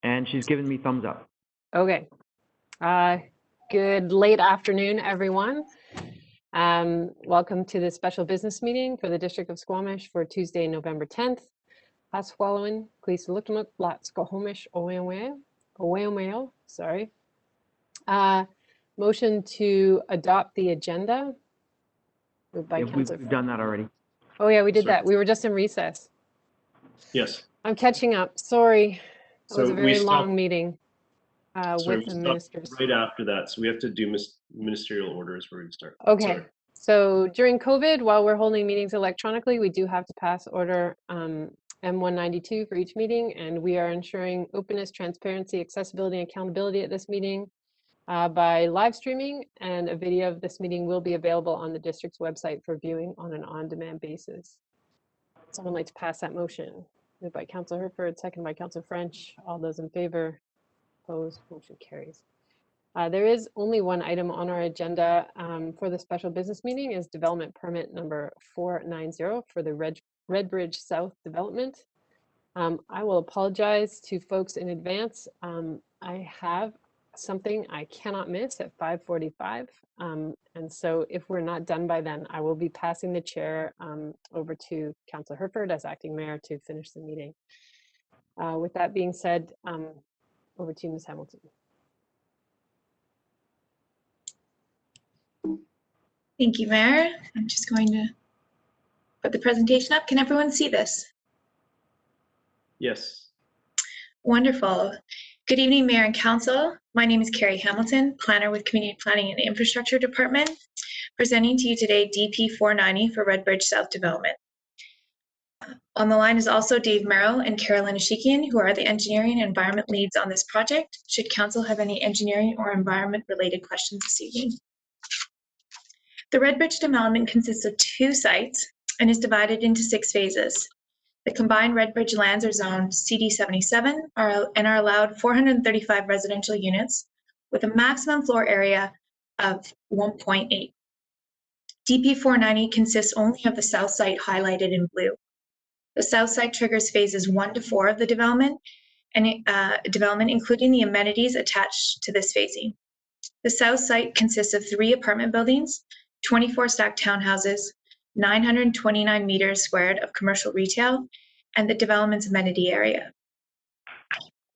And she's given me thumbs up. Okay. Good late afternoon, everyone. Welcome to the special business meeting for the District of Squamish for Tuesday, November 10th. Pasqualowin, Quisalukmuk, Squamish, Oweomeo, sorry. Motion to adopt the agenda. Moved by Councillor. We've done that already. Oh yeah, we did that. We were just in recess. Yes. I'm catching up. Sorry. It was So a very we long stopped, meeting sorry, with we the stopped ministers. right after that. So we have to do ministerial orders where we start. Okay. Sorry. So during COVID, while we're holding meetings electronically, we do have to pass order M192 for each meeting, and we are ensuring openness, transparency, accessibility, and accountability at this meeting by live streaming, and a video of this meeting will be available on the district's website for viewing on an on-demand basis. Someone like to pass that motion? Moved by Councillor Herford, second by Councillor French. All those in favor? Opposed? Motion carries. There is only one item on our agenda for the special business meeting is development permit number 490 for the Redbridge South development. I will apologize to folks in advance. I have something I cannot miss at 5:45. And so if we're not done by then, I will be passing the chair over to Councillor Herford as acting mayor to finish the meeting. With that being said, over to you, Ms. Hamilton. Thank you, Mayor. I'm just going to put the presentation up. Can everyone see this? Yes. Wonderful. Good evening, Mayor and Council. My name is Carrie Hamilton, planner with Community Planning and Infrastructure Department, presenting to you today DP 490 for Redbridge South Development. On the line is also Dave Merrill and Carolyn Ashikian, who are the engineering and environment leads on this project. Should Council have any engineering or environment related questions this evening? The Redbridge development consists of 2 sites and is divided into 6 phases. The combined Redbridge lands are zoned CD77 and are allowed 435 residential units with a maximum floor area of 1.8. DP 490 consists only of the south site highlighted in blue. The south site triggers phases 1 to 4 of the development, including the amenities attached to this phasing. The south site consists of 3 apartment buildings, 24 stacked townhouses, 929 meters squared of commercial retail, and the development's amenity area.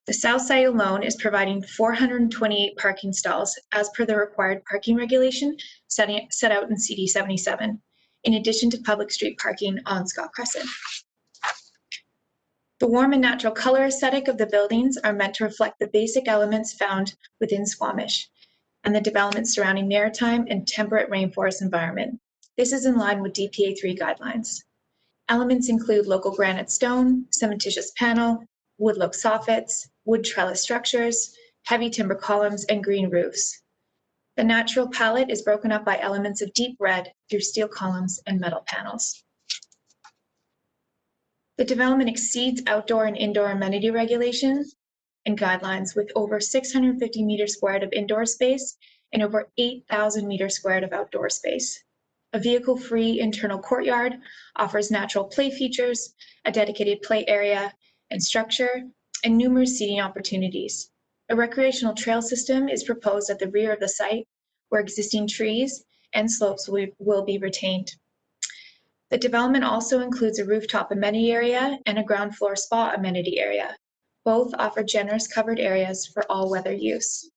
The south site alone is providing 428 parking stalls as per the required parking regulation set out in CD 77, in addition to public street parking on Scott Crescent. The warm and natural color aesthetic of the buildings are meant to reflect the basic elements found within Squamish and the development surrounding maritime and temperate rainforest environment. This is in line with DPA 3 guidelines. Elements include local granite stone, cementitious panel, wood look soffits, wood trellis structures, heavy timber columns, and green roofs. The natural palette is broken up by elements of deep red through steel columns and metal panels. The development exceeds outdoor and indoor amenity regulations and guidelines with over 650 meters squared of indoor space and over 8,000 meters squared of outdoor space. A vehicle-free internal courtyard offers natural play features, a dedicated play area and structure, and numerous seating opportunities. A recreational trail system is proposed at the rear of the site where existing trees and slopes will be retained. The development also includes a rooftop amenity area and a ground floor spa amenity area. Both offer generous covered areas for all weather use.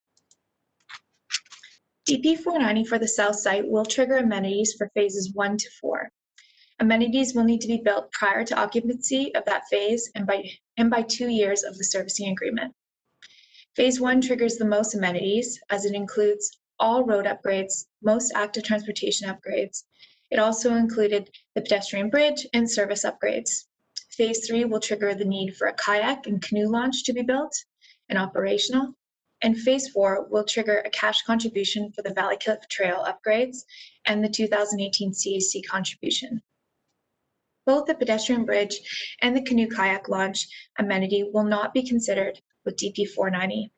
DP 490 for the south site will trigger amenities for phases 1 to 4. Amenities will need to be built prior to occupancy of that phase and by 2 years of the servicing agreement. Phase 1 triggers the most amenities as it includes all road upgrades, most active transportation upgrades. It also included the pedestrian bridge and service upgrades. Phase 3 will trigger the need for a kayak and canoe launch to be built and operational. And Phase 4 will trigger a cash contribution for the Valley Cliff Trail upgrades and the 2018 CAC contribution. Both the pedestrian bridge and the canoe kayak launch amenity will not be considered with DP 490,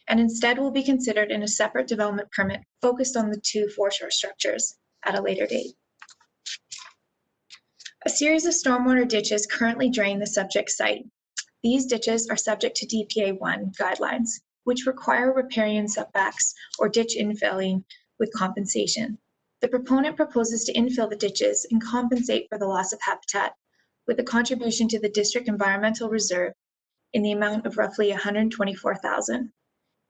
and instead will be considered in a separate development permit focused on the 2 foreshore structures at a later date. A series of stormwater ditches currently drain the subject site. these ditches are subject to DPA 1 guidelines, which require riparian setbacks or ditch infilling with compensation. The proponent proposes to infill the ditches and compensate for the loss of habitat with a contribution to the district environmental reserve in the amount of roughly $124,000.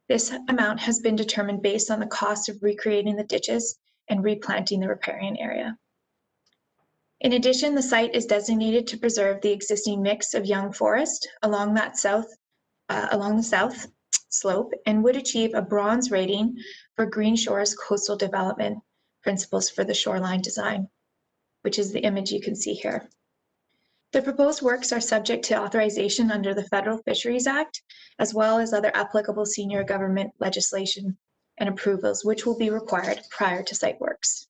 This amount has been determined based on the cost of recreating the ditches and replanting the riparian area. In addition, the site is designated to preserve the existing mix of young forest along the south slope and would achieve a bronze rating for Green Shores Coastal Development Principles for the Shoreline Design, which is the image you can see here. The proposed works are subject to authorization under the Federal Fisheries Act, as well as other applicable senior government legislation and approvals, which will be required prior to site works.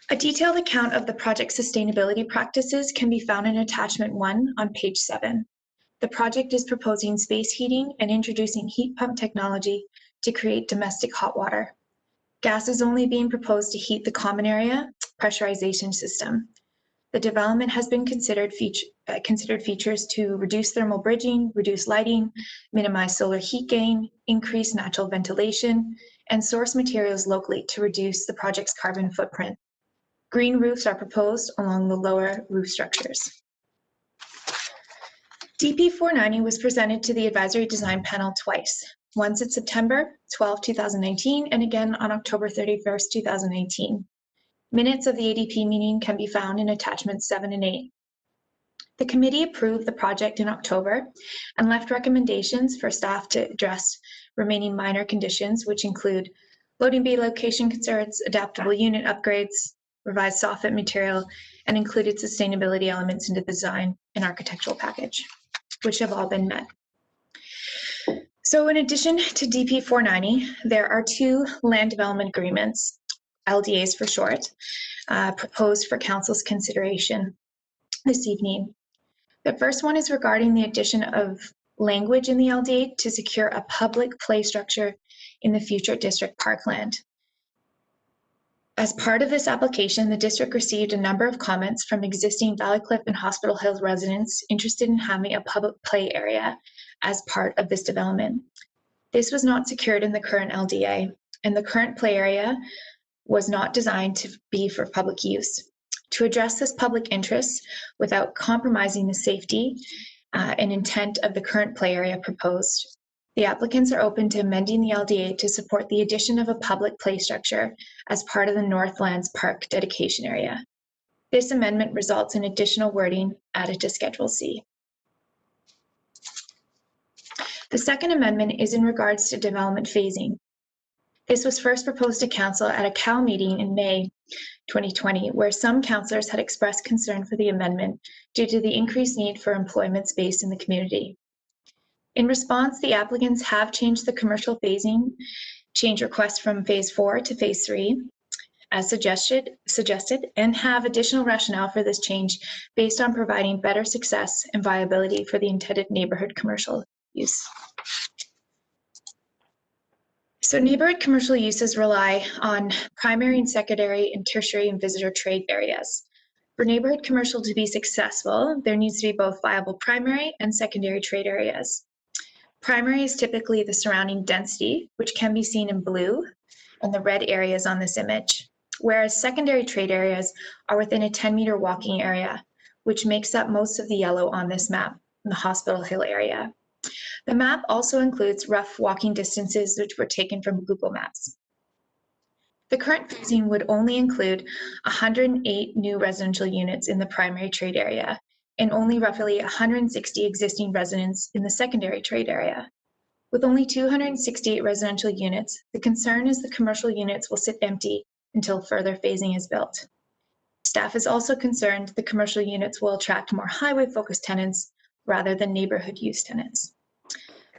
A detailed account of the project sustainability practices can be found in attachment 1 on page 7. The project is proposing space heating and introducing heat pump technology to create domestic hot water. Gas is only being proposed to heat the common area pressurization system. The development has been considered features to reduce thermal bridging, reduce lighting, minimize solar heat gain, increase natural ventilation, and source materials locally to reduce the project's carbon footprint. Green roofs are proposed along the lower roof structures. DP 490 was presented to the advisory design panel twice, once in September 12, 2019, and again on October 31st, 2018. Minutes of the ADP meeting can be found in attachments 7 and 8. The committee approved the project in October and left recommendations for staff to address remaining minor conditions, which include loading bay location concerns, adaptable unit upgrades, revised soffit material, and included sustainability elements into the design and architectural package, which have all been met. So in addition to DP 490, there are 2 land development agreements, LDAs for short, proposed for council's consideration this evening. The first one is regarding the addition of language in the LDA to secure a public play structure in the future district parkland. As part of this application, the district received a number of comments from existing Valley Cliff and Hospital Hills residents interested in having a public play area as part of this development. This was not secured in the current LDA, and the current play area was not designed to be for public use. To address this public interest without compromising the safety and intent of the current play area proposed, the applicants are open to amending the LDA to support the addition of a public play structure as part of the Northlands Park dedication area. This amendment results in additional wording added to Schedule C. The second amendment is in regards to development phasing. This was first proposed to council at a CAL meeting in May 2020, where some councillors had expressed concern for the amendment due to the increased need for employment space in the community. In response, the applicants have changed the commercial phasing change request from phase 4 to phase 3 as suggested, and have additional rationale for this change based on providing better success and viability for the intended neighborhood commercial use. So neighborhood commercial uses rely on primary and secondary and tertiary and visitor trade areas. For neighborhood commercial to be successful, there needs to be both viable primary and secondary trade areas. Primary is typically the surrounding density, which can be seen in blue and the red areas on this image, whereas secondary trade areas are within a 10-meter walking area, which makes up most of the yellow on this map in the Hospital Hill area. The map also includes rough walking distances which were taken from Google Maps. The current phasing would only include 108 new residential units in the primary trade area and only roughly 160 existing residents in the secondary trade area. With only 268 residential units, the concern is the commercial units will sit empty until further phasing is built. Staff is also concerned the commercial units will attract more highway-focused tenants rather than neighborhood use tenants.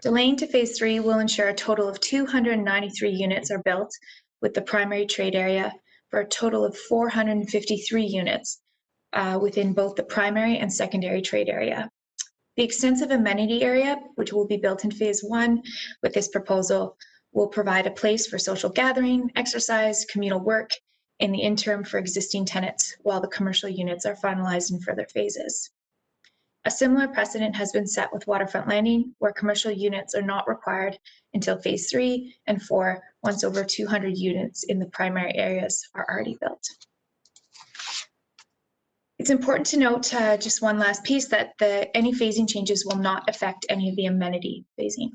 Delaying to phase 3 will ensure a total of 293 units are built with the primary trade area for a total of 453 units within both the primary and secondary trade area. The extensive amenity area, which will be built in phase 1 with this proposal, will provide a place for social gathering, exercise, communal work in the interim for existing tenants while the commercial units are finalized in further phases. A similar precedent has been set with Waterfront Landing, where commercial units are not required until phase 3 and 4, once over 200 units in the primary areas are already built. It's important to note just one last piece that any phasing changes will not affect any of the amenity phasing.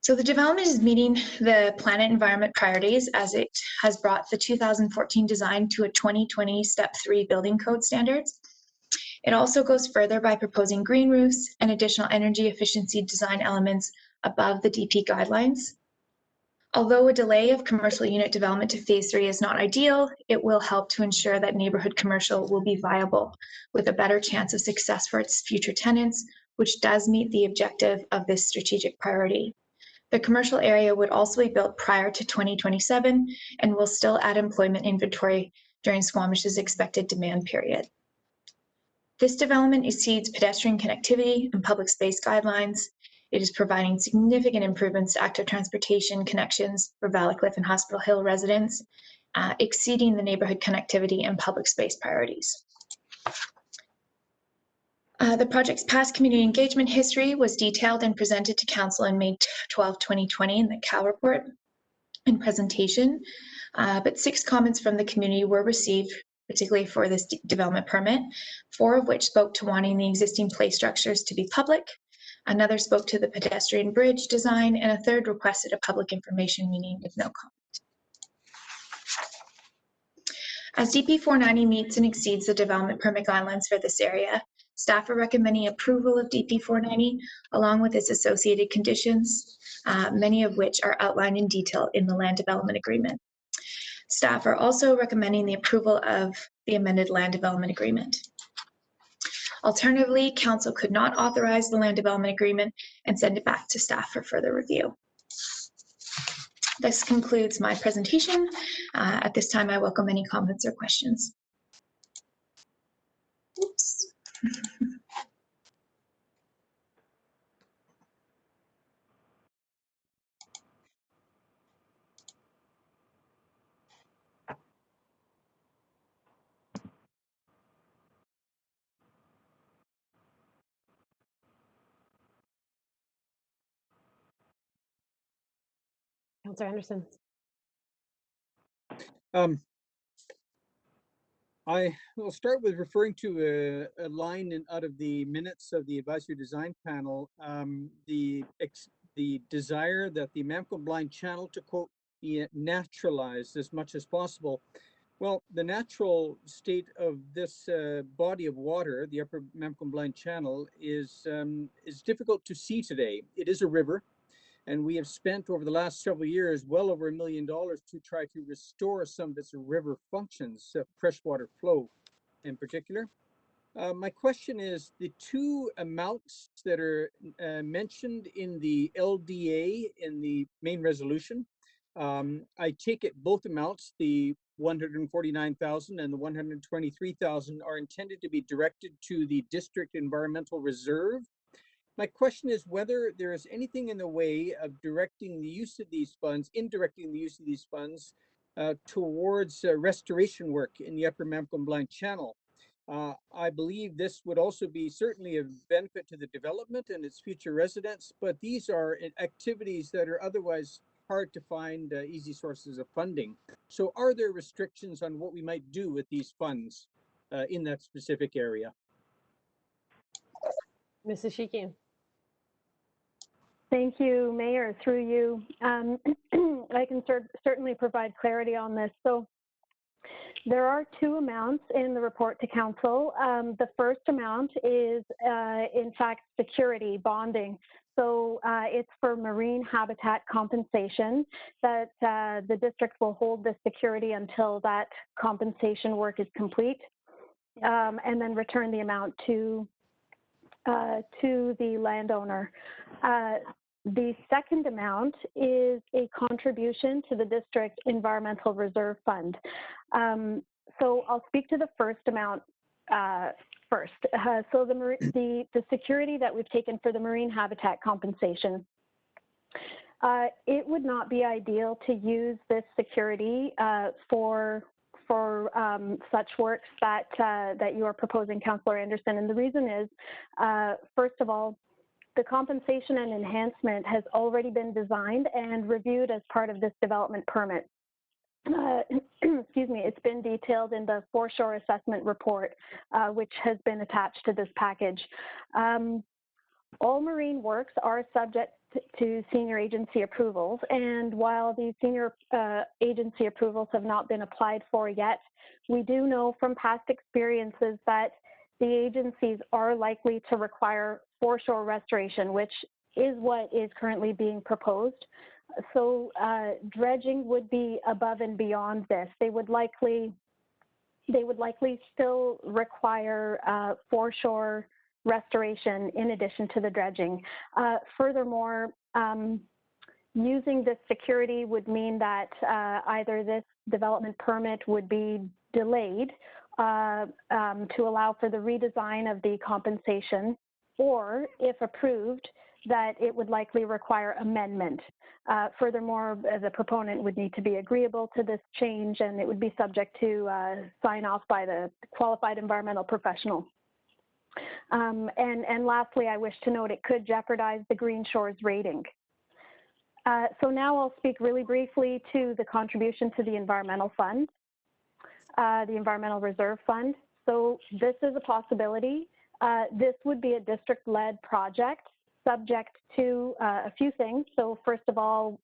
So the development is meeting the planet environment priorities as it has brought the 2014 design to a 2020 Step 3 building code standards. It also goes further by proposing green roofs and additional energy efficiency design elements above the DP guidelines. Although a delay of commercial unit development to phase 3 is not ideal, it will help to ensure that neighborhood commercial will be viable with a better chance of success for its future tenants, which does meet the objective of this strategic priority. The commercial area would also be built prior to 2027 and will still add employment inventory during Squamish's expected demand period. This development exceeds pedestrian connectivity and public space guidelines. It is providing significant improvements to active transportation connections for Valley Cliff and Hospital Hill residents, exceeding the neighborhood connectivity and public space priorities. The project's past community engagement history was detailed and presented to Council on May 12, 2020 in the CAL report and presentation, but 6 comments from the community were received, particularly for this development permit, 4 of which spoke to wanting the existing play structures to be public, another spoke to the pedestrian bridge design, and a third requested a public information meeting with no comment. As DP 490 meets and exceeds the development permit guidelines for this area, staff are recommending approval of DP 490 along with its associated conditions, many of which are outlined in detail in the land development agreement. Staff are also recommending the approval of the amended land development agreement. Alternatively, Council could not authorize the land development agreement and send it back to staff for further review. This concludes my presentation. At this time, I welcome any comments or questions. Oops. Councillor Anderson. I will start with referring to a line out of the minutes of the advisory design panel, the desire that the Mamco Blind Channel, to quote, be naturalized as much as possible. Well, the natural state of this body of water, the Upper Mamco Blind Channel, is difficult to see today. It is a river, and we have spent over the last several years well over $1 million to try to restore some of its river functions, freshwater flow in particular. My question is, the 2 amounts that are mentioned in the LDA in the main resolution, I take it both amounts, the 149,000 and the 123,000, are intended to be directed to the District Environmental Reserve. My question is whether there is anything in the way of directing the use of these funds, indirecting the use of these funds towards restoration work in the Upper Mamco Blind Channel. I believe this would also be certainly of benefit to the development and its future residents, but these are activities that are otherwise hard to find easy sources of funding. So are there restrictions on what we might do with these funds in that specific area? Mrs. Sheehan. Thank you, Mayor. Through you, I can certainly provide clarity on this. So there are 2 amounts in the report to Council. The first amount is, in fact, security bonding. So it's for marine habitat compensation that the district will hold the security until that compensation work is complete, and then return the amount to the landowner. The second amount is a contribution to the District Environmental Reserve Fund. So I'll speak to the first amount first. So the security that we've taken for the marine habitat compensation, it would not be ideal to use this security for for such works that that you are proposing, Councillor Anderson. And the reason is, first of all, the compensation and enhancement has already been designed and reviewed as part of this development permit. Excuse me, it's been detailed in the foreshore assessment report, which has been attached to this package. All marine works are subject to senior agency approvals, and while these senior agency approvals have not been applied for yet, we do know from past experiences that the agencies are likely to require foreshore restoration, which is what is currently being proposed. So dredging would be above and beyond this. They would likely still require foreshore restoration in addition to the dredging. Furthermore, using this security would mean that either this development permit would be delayed to allow for the redesign of the compensation, or if approved, that it would likely require amendment. Furthermore, the proponent would need to be agreeable to this change, and it would be subject to sign off by the qualified environmental professional. And lastly, I wish to note it could jeopardize the Green Shores rating. So now I'll speak really briefly to the contribution to the environmental fund, the Environmental Reserve Fund. So this is a possibility. This would be a district-led project subject to a few things. So first of all,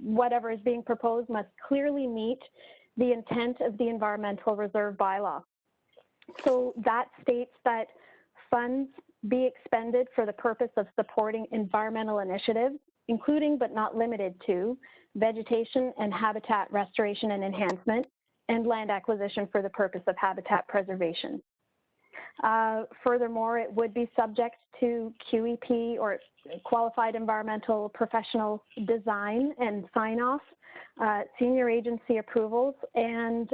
whatever is being proposed must clearly meet the intent of the Environmental Reserve Bylaw. So that states that funds be expended for the purpose of supporting environmental initiatives, including but not limited to vegetation and habitat restoration and enhancement, and land acquisition for the purpose of habitat preservation. Furthermore, it would be subject to QEP or qualified environmental professional design and sign off, senior agency approvals, and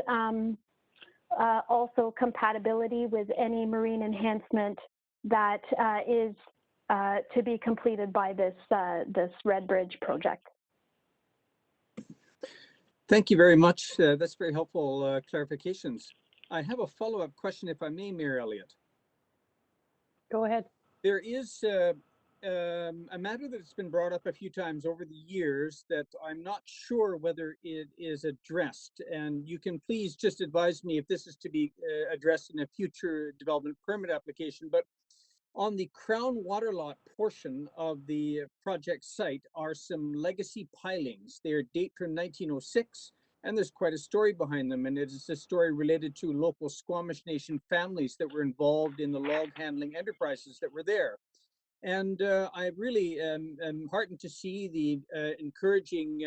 also compatibility with any marine enhancement that is to be completed by this Redbridge project. Thank you very much. That's very helpful clarifications. I have a follow-up question, if I may, Mayor Elliott. Go ahead. There is a matter that's been brought up a few times over the years that I'm not sure whether it is addressed, and you can please just advise me if this is to be addressed in a future development permit application. But on the Crown water lot portion of the project site are some legacy pilings. They date from 1906. And there's quite a story behind them, and it is a story related to local Squamish Nation families that were involved in the log handling enterprises that were there. And I really am heartened to see the encouraging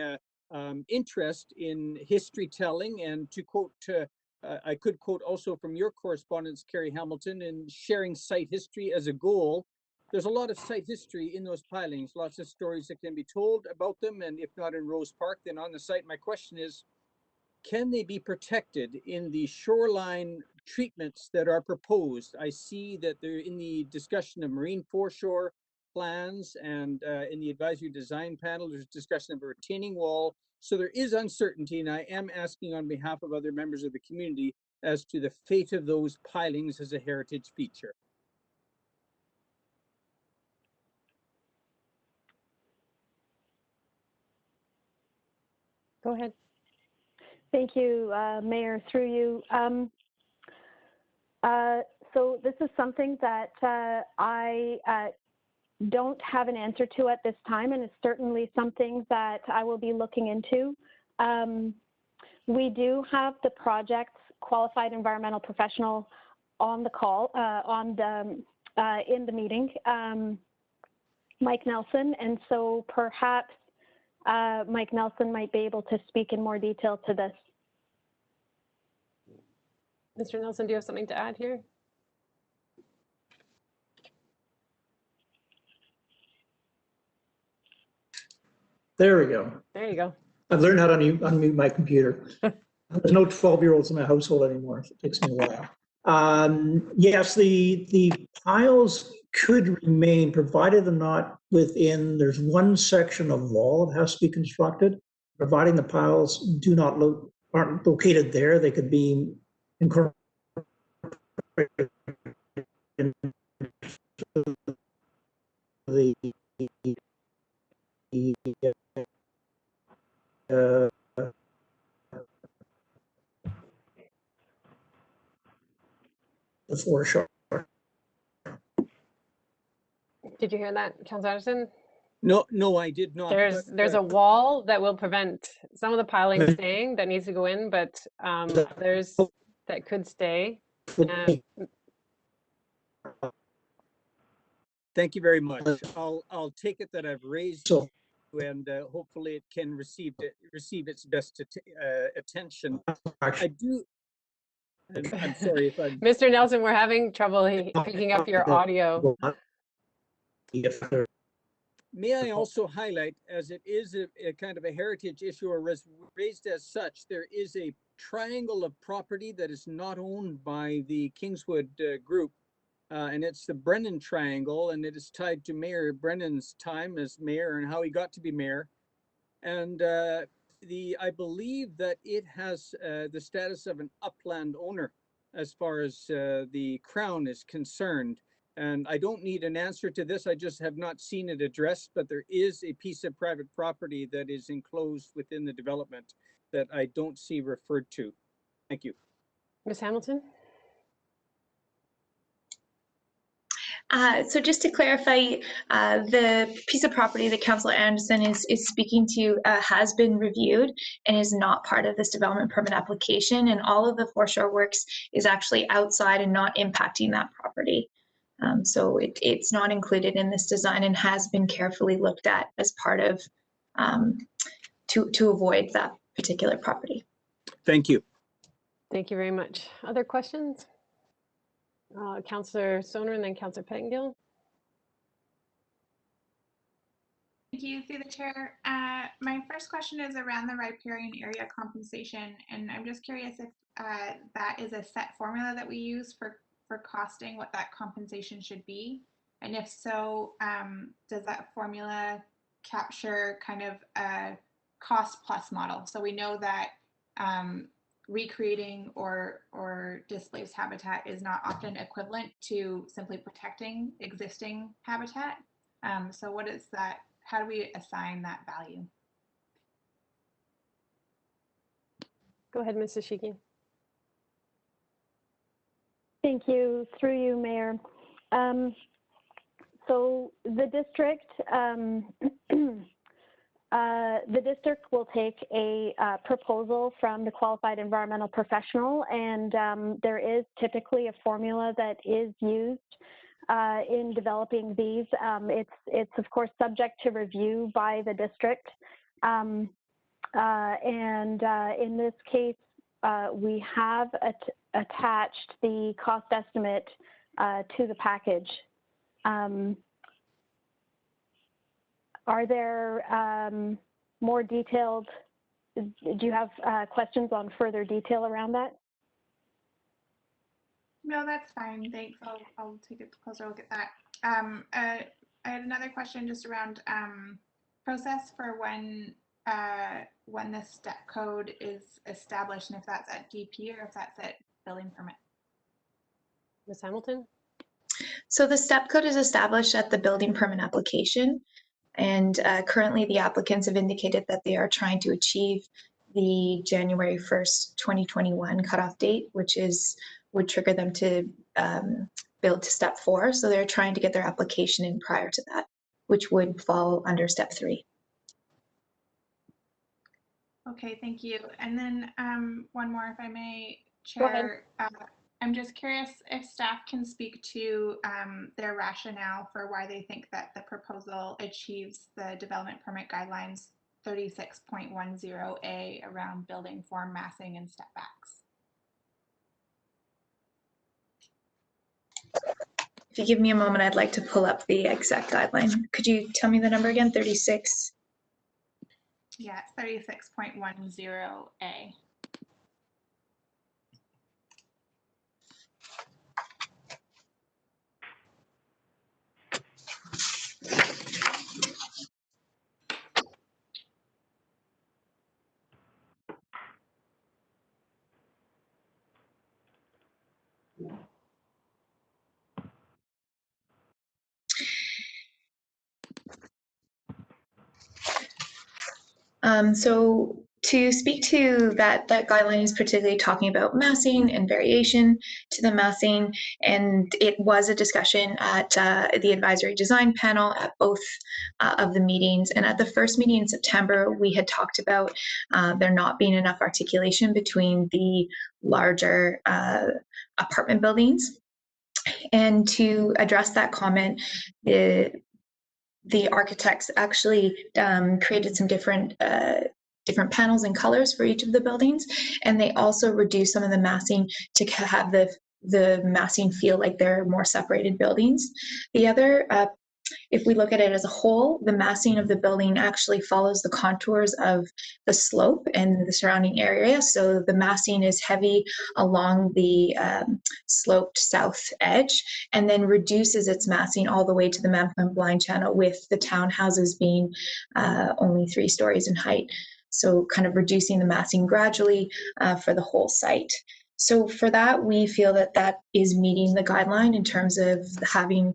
interest in history telling, and to quote, I could quote also from your correspondence, Carrie Hamilton, in sharing site history as a goal. There's a lot of site history in those pilings, lots of stories that can be told about them, and if not in Rose Park, then on the site. My question is, can they be protected in the shoreline treatments that are proposed? I see that they're in the discussion of marine foreshore plans, and in the advisory design panel, there's discussion of a retaining wall. So there is uncertainty, and I am asking on behalf of other members of the community as to the fate of those pilings as a heritage feature. Go ahead. Thank you, Mayor, through you. So this is something that I don't have an answer to at this time, and it's certainly something that I will be looking into. We do have the project's qualified environmental professional on the call, in the meeting, Mike Nelson, and so perhaps Mike Nelson might be able to speak in more detail to this. Mr. Nelson, do you have something to add here? There we go. There you go. I've learned how to unmute my computer. There's no 12-year-olds in my household anymore. So it takes me a while. Yes, the piles could remain, provided they're not within, there's one section of wall that has to be constructed, providing the piles are aren't located there, they could be incorporated into the the foreshore. Did you hear that, Councilor Anderson? No, I did not. There's a wall that will prevent some of the piling staying that needs to go in, but others that could stay. Thank you very much. I'll take it that I've raised So, and hopefully it can receive its best attention. actually, I do. And I'm sorry if I'm. Mr. Nelson, we're having trouble picking up your audio. May I also highlight, as it is a kind of a heritage issue or raised as such, there is a triangle of property that is not owned by the Kingswood group. And it's the Brennan Triangle, and it is tied to Mayor Brennan's time as mayor and how he got to be mayor. And I believe that it has the status of an upland owner as far as the Crown is concerned. And I don't need an answer to this. I just have not seen it addressed, but there is a piece of private property that is enclosed within the development that I don't see referred to. Thank you. Ms. Hamilton? So just to clarify, the piece of property that Councillor Anderson is speaking to has been reviewed and is not part of this development permit application, and all of the foreshore works is actually outside and not impacting that property. So it's not included in this design and has been carefully looked at as part of to avoid that particular property. Thank you. Thank you very much. Other questions? Councillor Soner and then Councillor Pettengill. Thank you, through the chair. My first question is around the riparian area compensation, and I'm just curious if that is a set formula that we use for costing what that compensation should be, and if so, does that formula capture kind of a cost plus model? So we know that recreating or displaced habitat is not often equivalent to simply protecting existing habitat. So what is that? How do we assign that value? Go ahead, Mrs. Shiki. Thank you. Through you, Mayor. So the district will take a proposal from the qualified environmental professional, and there is typically a formula that is used in developing these. It's of course subject to review by the district, and in this case, we have attached the cost estimate to the package. Are there more detailed, do you have questions on further detail around that? No, that's fine. Thanks. I'll take a closer look at that. I had another question just around process for when the step code is established, and if that's at DP or if that's at building permit. Ms. Hamilton? So the step code is established at the building permit application, and currently the applicants have indicated that they are trying to achieve the January 1st, 2021 cutoff date, which would trigger them to build to step 4. So they're trying to get their application in prior to that, which would fall under step 3. Okay, thank you. And then one more, if I may, Go ahead. Chair. I'm just curious if staff can speak to their rationale for why they think that the proposal achieves the development permit guidelines 36.10A around building form massing and step backs. If you give me a moment, I'd like to pull up the exact guideline. Could you tell me the number again? 36? Yeah, it's 36.10A. So to speak to that guideline is particularly talking about massing and variation to the massing, and it was a discussion at the advisory design panel at both of the meetings. And at the first meeting in September, we had talked about there not being enough articulation between the larger apartment buildings. And to address that comment, the architects actually created some different panels and colors for each of the buildings, and they also reduced some of the massing to have the massing feel like they're more separated buildings. The other, if we look at it as a whole, the massing of the building actually follows the contours of the slope and the surrounding area. So the massing is heavy along the sloped south edge, and then reduces its massing all the way to the Mampkin Blind Channel, with the townhouses being only 3 stories in height. So kind of reducing the massing gradually for the whole site. So for that, we feel that that is meeting the guideline in terms of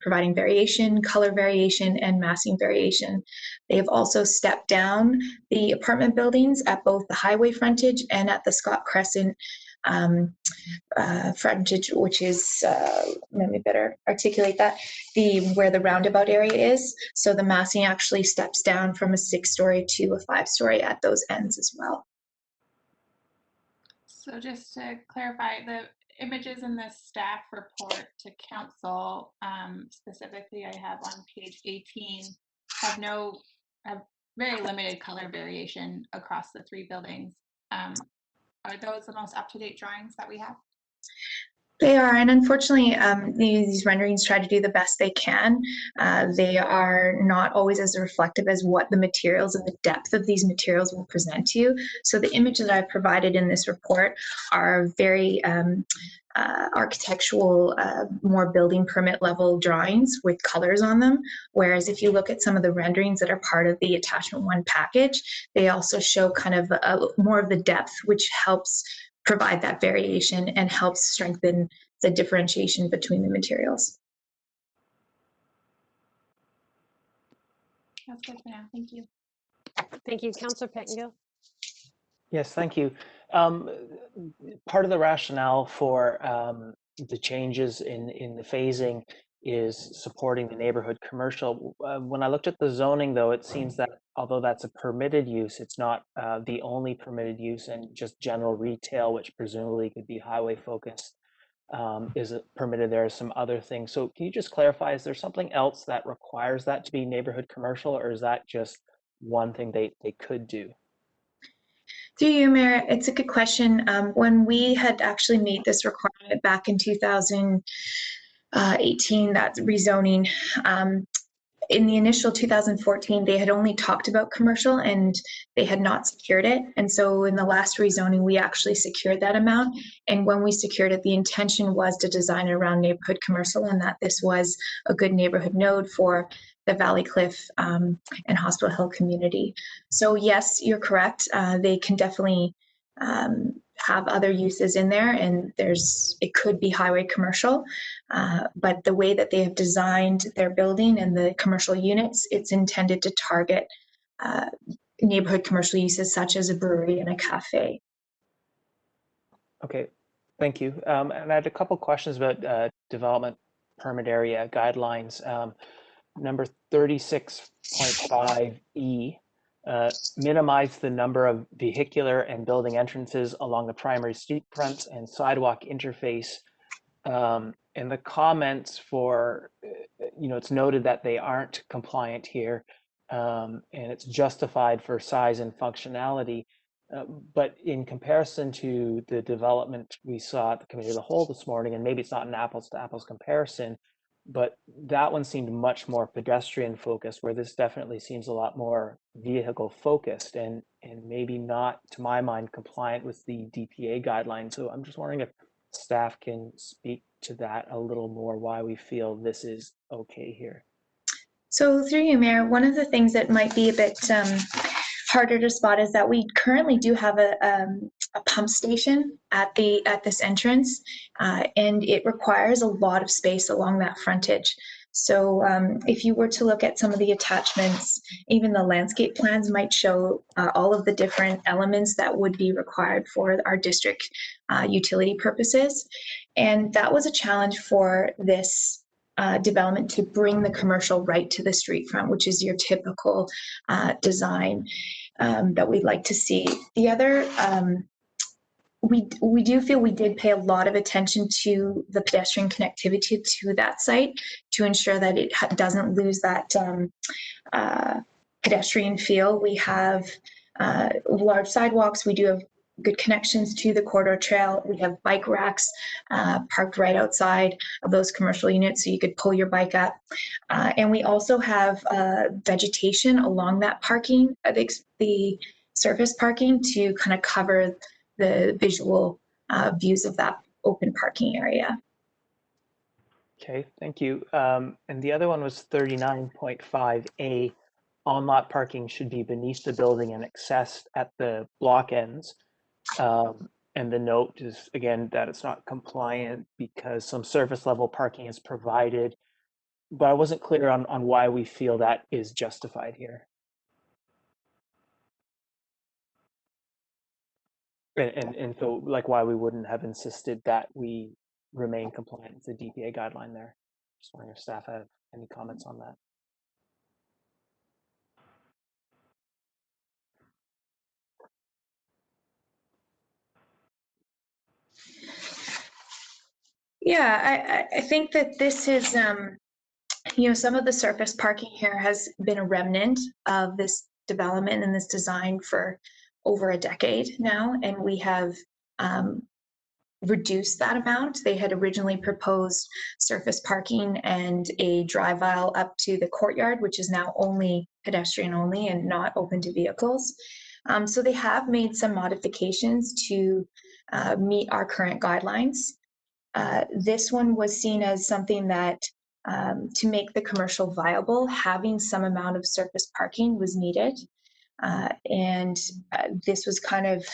providing variation, color variation, and massing variation. They have also stepped down the apartment buildings at both the highway frontage and at the Scott Crescent frontage, which is, let me better articulate that, where the roundabout area is. So the massing actually steps down from a 6-story to a 5-story at those ends as well. So just to clarify, the images in the staff report to council, specifically I have on page 18, have very limited color variation across the 3 buildings. Are those the most up-to-date drawings that we have? They are, and unfortunately, these renderings try to do the best they can. They are not always as reflective as what the materials and the depth of these materials will present to you. So the images that I've provided in this report are very architectural, more building permit level drawings with colors on them. Whereas if you look at some of the renderings that are part of the attachment 1 package, they also show kind of more of the depth, which helps provide that variation and helps strengthen the differentiation between the materials. That's good for now. Thank you. Thank you. Councillor Pettengill. Yes, thank you. Part of the rationale for the changes in the phasing is supporting the neighborhood commercial. When I looked at the zoning, though, it seems that although that's a permitted use, it's not the only permitted use, and just general retail, which presumably could be highway focused, is permitted. There are some other things. So can you just clarify, is there something else that requires that to be neighborhood commercial, or is that just one thing they could do? Through you, Mayor, it's a good question. When we had actually made this requirement back in 2018, that rezoning, in the initial 2014, they had only talked about commercial and they had not secured it. And so in the last rezoning, we actually secured that amount. And when we secured it, the intention was to design it around neighborhood commercial, and that this was a good neighborhood node for the Valley Cliff and Hospital Hill community. So yes, you're correct. They can definitely have other uses in there, and it could be highway commercial, but the way that they have designed their building and the commercial units, it's intended to target neighborhood commercial uses such as a brewery and a cafe. Okay, thank you. And I had a couple questions about development permit area guidelines. Number 36.5E, minimize the number of vehicular and building entrances along the primary street fronts and sidewalk interface. And the comments for, it's noted that they aren't compliant here, and it's justified for size and functionality. But in comparison to the development we saw at the Committee of the Whole this morning, and maybe it's not an apples to apples comparison, but that one seemed much more pedestrian focused, where this definitely seems a lot more vehicle focused and maybe not, to my mind, compliant with the DPA guidelines. So I'm just wondering if staff can speak to that a little more, why we feel this is okay here. So through you, Mayor, one of the things that might be a bit harder to spot is that we currently do have a pump station at this entrance, and it requires a lot of space along that frontage. So if you were to look at some of the attachments, even the landscape plans might show all of the different elements that would be required for our district utility purposes. And that was a challenge for this development to bring the commercial right to the street front, which is your typical design that we'd like to see. The other, we do feel we did pay a lot of attention to the pedestrian connectivity to that site to ensure that it doesn't lose that pedestrian feel. We have large sidewalks. We do have good connections to the corridor trail. We have bike racks parked right outside of those commercial units, so you could pull your bike up. And we also have vegetation along that parking, the surface parking, to kind of cover the visual views of that open parking area. Okay, thank you. And the other one was 39.5A. On-lot parking should be beneath the building and accessed at the block ends. And the note is, again, that it's not compliant because some surface level parking is provided, but I wasn't clear on why we feel that is justified here. And so, like, why we wouldn't have insisted that we remain compliant with the DPA guideline there. Just wondering if staff have any comments on that. Yeah, I think that this is, you know, some of the surface parking here has been a remnant of this development and this design for over a decade now, and we have reduced that amount. They had originally proposed surface parking and a drive aisle up to the courtyard, which is now only pedestrian only and not open to vehicles. So they have made some modifications to meet our current guidelines. This one was seen as something that to make the commercial viable, having some amount of surface parking was needed. And this was kind of,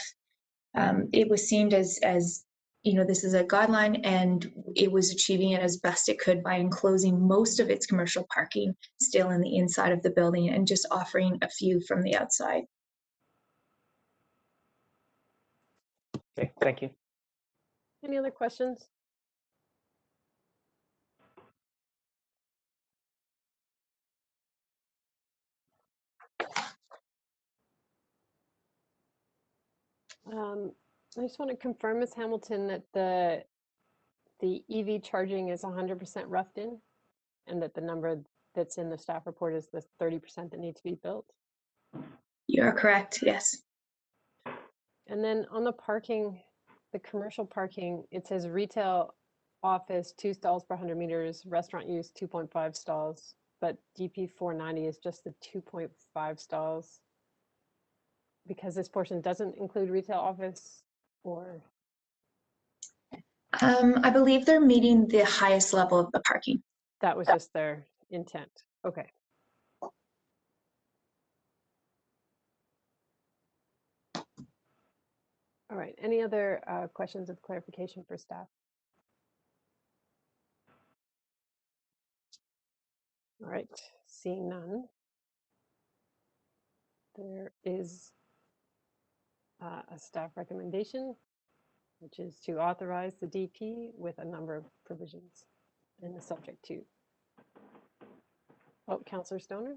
it was seen as, you know, this is a guideline, and it was achieving it as best it could by enclosing most of its commercial parking still in the inside of the building and just offering a few from the outside. Okay, thank you. Any other questions? I just want to confirm, Ms. Hamilton, that the EV charging is 100% roughed in, and that the number that's in the staff report is the 30% that need to be built. You are correct, yes. And then on the parking, the commercial parking, it says retail office 2 stalls per 100 meters, restaurant use 2.5 stalls, but DP 490 is just the 2.5 stalls because this portion doesn't include retail office, or? I believe they're meeting the highest level of the parking. That was just their intent. Okay. All right. Any other questions of clarification for staff? All right. Seeing none, there is a staff recommendation, which is to authorize the DP with a number of provisions in the subject to. Oh, Councillor Stoner?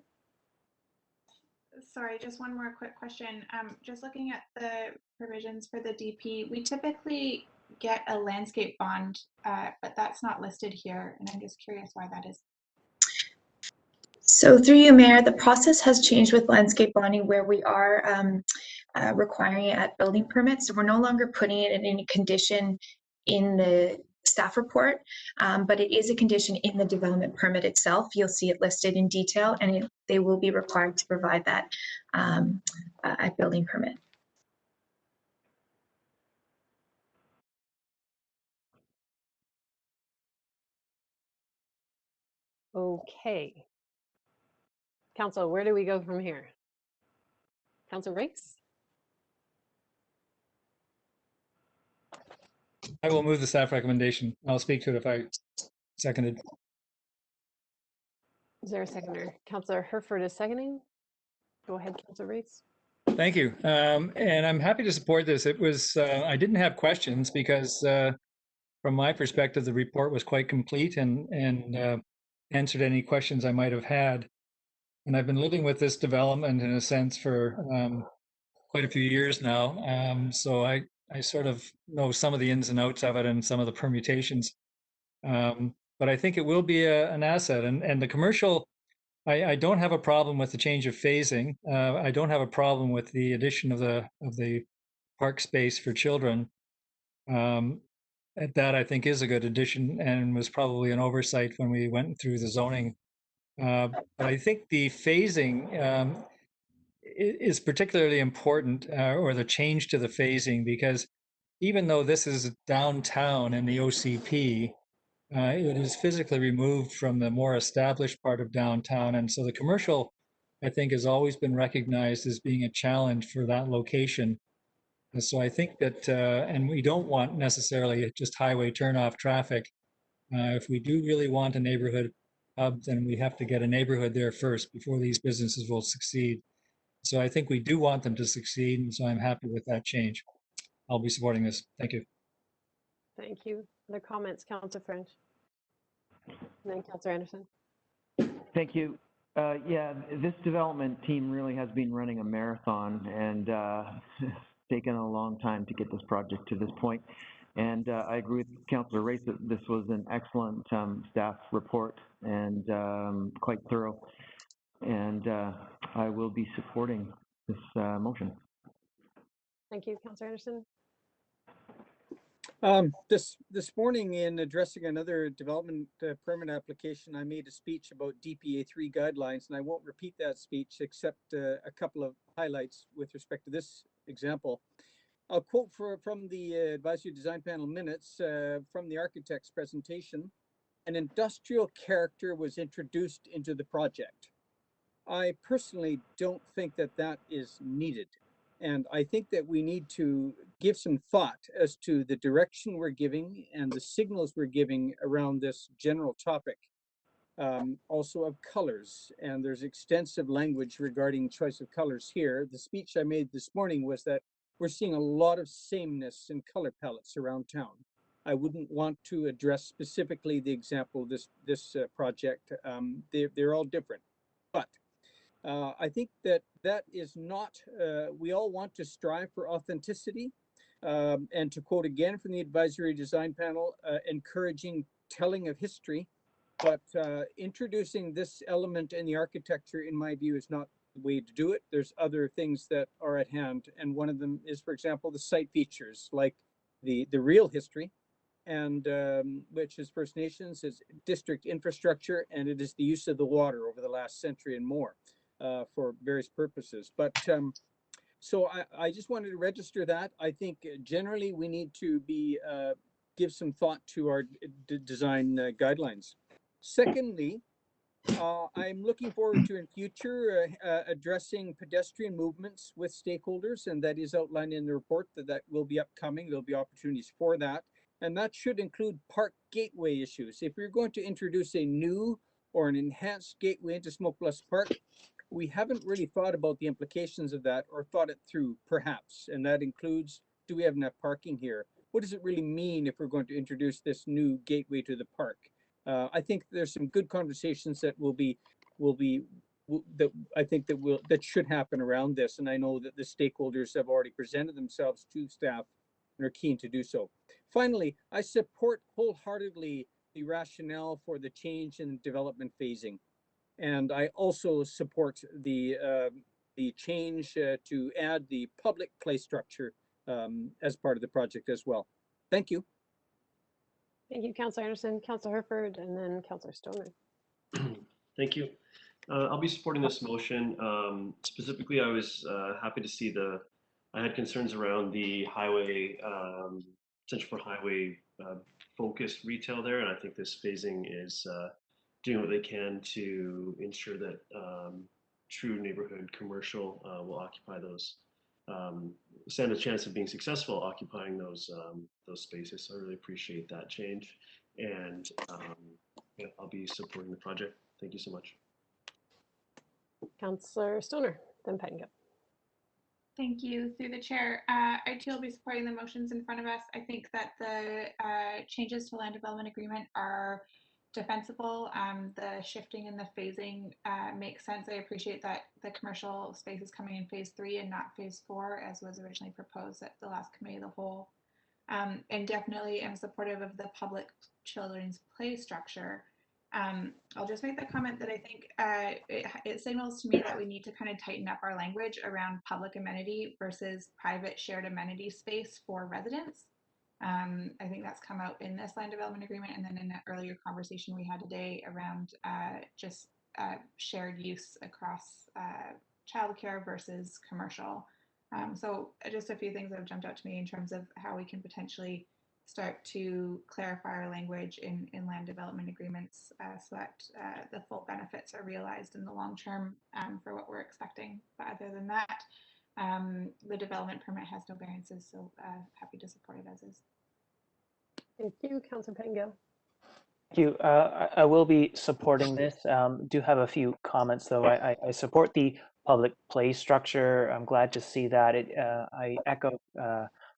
Sorry, just one more quick question. Just looking at the provisions for the DP, we typically get a landscape bond, but that's not listed here, and I'm just curious why that is. So through you, Mayor, the process has changed with landscape bonding, where we are requiring it at building permits. So we're no longer putting it in any condition in the staff report, but it is a condition in the development permit itself. You'll see it listed in detail, and they will be required to provide that at building permit. Okay. Council, where do we go from here? Council Rakes? I will move the staff recommendation. I'll speak to it if I seconded. Is there a seconder? Councillor Herford is seconding. Go ahead, Councillor Reese. Thank you. And I'm happy to support this. It was, I didn't have questions because from my perspective, the report was quite complete and answered any questions I might have had. And I've been living with this development in a sense for quite a few years now. So I sort of know some of the ins and outs of it and some of the permutations. But I think it will be an asset. And the commercial, I don't have a problem with the change of phasing. I don't have a problem with the addition of the park space for children. That I think is a good addition and was probably an oversight when we went through the zoning. But I think the phasing is particularly important, or the change to the phasing, because even though this is downtown in the OCP, it is physically removed from the more established part of downtown. And so the commercial, I think, has always been recognized as being a challenge for that location. And so I think that, and we don't want necessarily just highway turnoff traffic. If we do really want a neighborhood hub, then we have to get a neighborhood there first before these businesses will succeed. So I think we do want them to succeed, and so I'm happy with that change. I'll be supporting this. Thank you. Thank you. Other comments, Councillor French? And then Councillor Anderson. Thank you. Yeah, this development team really has been running a marathon, and it's taken a long time to get this project to this point. And I agree with Councillor Race that this was an excellent staff report and quite thorough. And I will be supporting this motion. Thank you, Councillor Anderson. This morning, in addressing another development permit application, I made a speech about DPA 3 guidelines, and I won't repeat that speech except a couple of highlights with respect to this example. I'll quote from the advisory design panel minutes from the architect's presentation. An industrial character was introduced into the project. I personally don't think that that is needed. And I think that we need to give some thought as to the direction we're giving and the signals we're giving around this general topic. Also of colors, and there's extensive language regarding choice of colors here. The speech I made this morning was that we're seeing a lot of sameness in color palettes around town. I wouldn't want to address specifically the example of this project. They're all different, but I think that is not, we all want to strive for authenticity. And to quote again from the advisory design panel, encouraging telling of history, but introducing this element in the architecture, in my view, is not the way to do it. There's other things that are at hand. And one of them is, for example, the site features, like the real history, and which is First Nations, is district infrastructure, and it is the use of the water over the last century and more. For various purposes. But so I just wanted to register that. I think generally we need to be give some thought to our design guidelines. Secondly, I'm looking forward to in future addressing pedestrian movements with stakeholders, and that is outlined in the report that will be upcoming. There'll be opportunities for that. And that should include park gateway issues. If you're going to introduce a new or an enhanced gateway into Smoke Bluffs Park, we haven't really thought about the implications of that or thought it through, perhaps. And that includes, do we have enough parking here? What does it really mean if we're going to introduce this new gateway to the park? I think there's some good conversations that that should happen around this. And I know that the stakeholders have already presented themselves to staff and are keen to do so. Finally, I support wholeheartedly the rationale for the change in development phasing. And I also support the change to add the public play structure as part of the project as well. Thank you. Thank you, Councillor Anderson, Councillor Herford, and then Councillor Stoner. Thank you. I'll be supporting this motion. Specifically, I was happy to see I had concerns around the highway, potential for highway focused retail there, and I think this phasing is doing what they can to ensure that true neighborhood commercial will occupy those, stand a chance of being successful occupying those spaces. So I really appreciate that change, and yeah, I'll be supporting the project. Thank you so much. Councillor Stoner, then Pettingill. Thank you. Through the chair, I too will be supporting the motions in front of us. I think that the changes to land development agreement are defensible. The shifting and the phasing makes sense. I appreciate that the commercial space is coming in phase 3 and not phase 4, as was originally proposed at the last committee of the whole. And definitely am supportive of the public children's play structure. I'll just make the comment that I think it signals to me that we need to kind of tighten up our language around public amenity versus private shared amenity space for residents. I think that's come out in this land development agreement, and then in an earlier conversation we had today around just shared use across childcare versus commercial. So just a few things that have jumped out to me in terms of how we can potentially start to clarify our language in land development agreements so that the full benefits are realized in the long term for what we're expecting. But other than that, the development permit has no variances, so happy to support it as is. Thank you, Councillor Pettingill. Thank you. I will be supporting this. Do have a few comments though. I support the public play structure. I'm glad to see that. I echo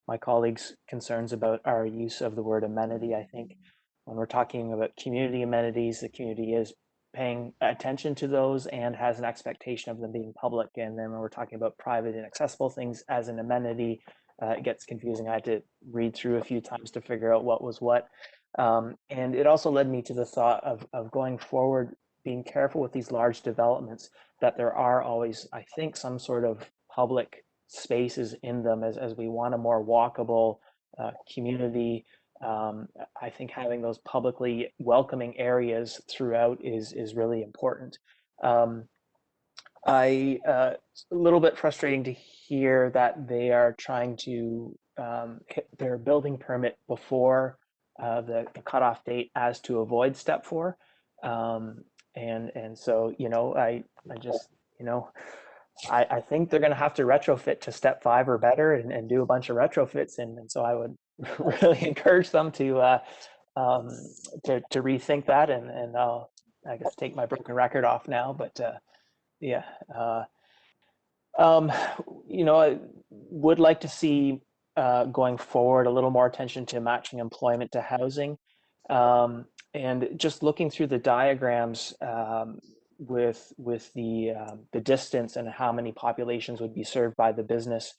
my colleagues' concerns about our use of the word amenity. I think when we're talking about community amenities, the community is paying attention to those and has an expectation of them being public. And then when we're talking about private and accessible things as an amenity, it gets confusing. I had to read through a few times to figure out what was what. And it also led me to the thought of going forward, being careful with these large developments, that there are always, I think, some sort of public spaces in them as we want a more walkable community. I think having those publicly welcoming areas throughout is really important. A little bit frustrating to hear that they are trying to hit their building permit before the cutoff date as to avoid step 4. And so, you know, I just, you know, I think they're going to have to retrofit to step 5 or better and do a bunch of retrofits. And so I would really encourage them to rethink that. And I'll, I guess, take my broken record off now. But yeah, you know, I would like to see going forward a little more attention to matching employment to housing. And just looking through the diagrams with the distance and how many populations would be served by the business,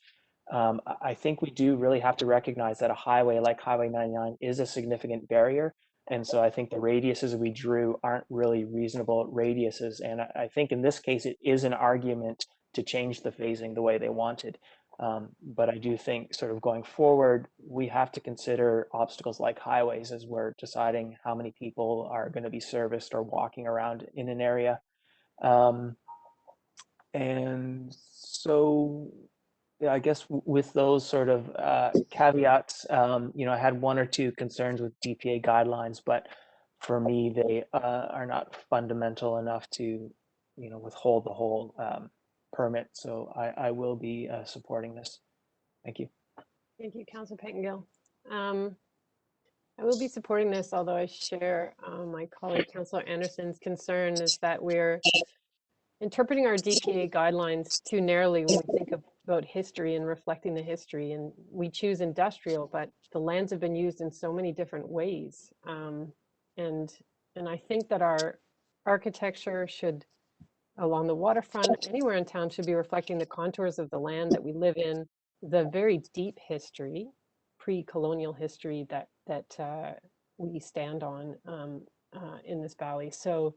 I think we do really have to recognize that a highway like Highway 99 is a significant barrier. And so I think the radiuses we drew aren't really reasonable radiuses. And I think in this case, it is an argument to change the phasing the way they wanted. But I do think sort of going forward, we have to consider obstacles like highways as we're deciding how many people are going to be serviced or walking around in an area. And so, yeah, I guess with those sort of caveats, you know, I had 1 or 2 concerns with DPA guidelines, but for me, they are not fundamental enough to, you know, withhold the whole permit. So I will be supporting this. Thank you. Thank you, Councillor Pettingill. I will be supporting this, although I share my colleague, Councillor Anderson's concern is that we're interpreting our DPA guidelines too narrowly when we think about history and reflecting the history. And we choose industrial, but the lands have been used in so many different ways. And I think that our architecture should, along the waterfront, anywhere in town, should be reflecting the contours of the land that we live in, the very deep history, pre-colonial history that we stand on in this valley. So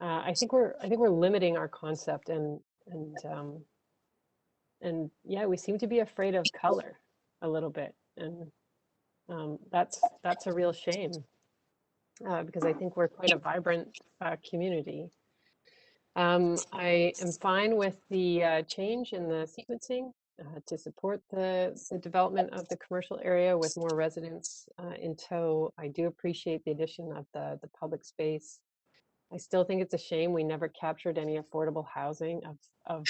I think we're limiting our concept, and yeah, we seem to be afraid of color a little bit, and that's a real shame because I think we're quite a vibrant community. I am fine with the change in the sequencing to support the development of the commercial area with more residents in tow. I do appreciate the addition of the public space. I still think it's a shame we never captured any affordable housing of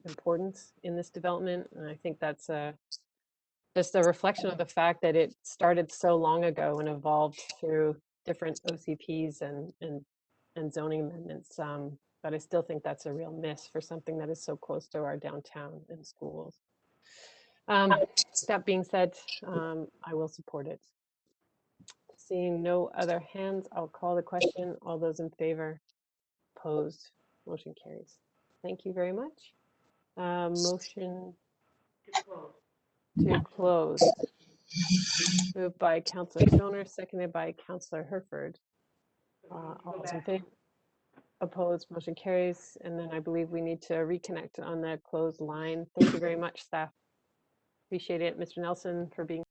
importance in this development. And I think that's just a reflection of the fact that it started so long ago and evolved through different OCPs and zoning amendments. But I still think that's a real miss for something that is so close to our downtown and schools. That being said, I will support it. Seeing no other hands, I'll call the question. All those in favor? Opposed? Motion carries. Thank you very much. Motion to close. Moved by Councillor Stoner, seconded by Councillor Herford. All those in favor? Opposed? Motion carries. And then I believe we need to reconnect on the closed line. Thank you very much, staff. Appreciate it. Mr. Nelson, for being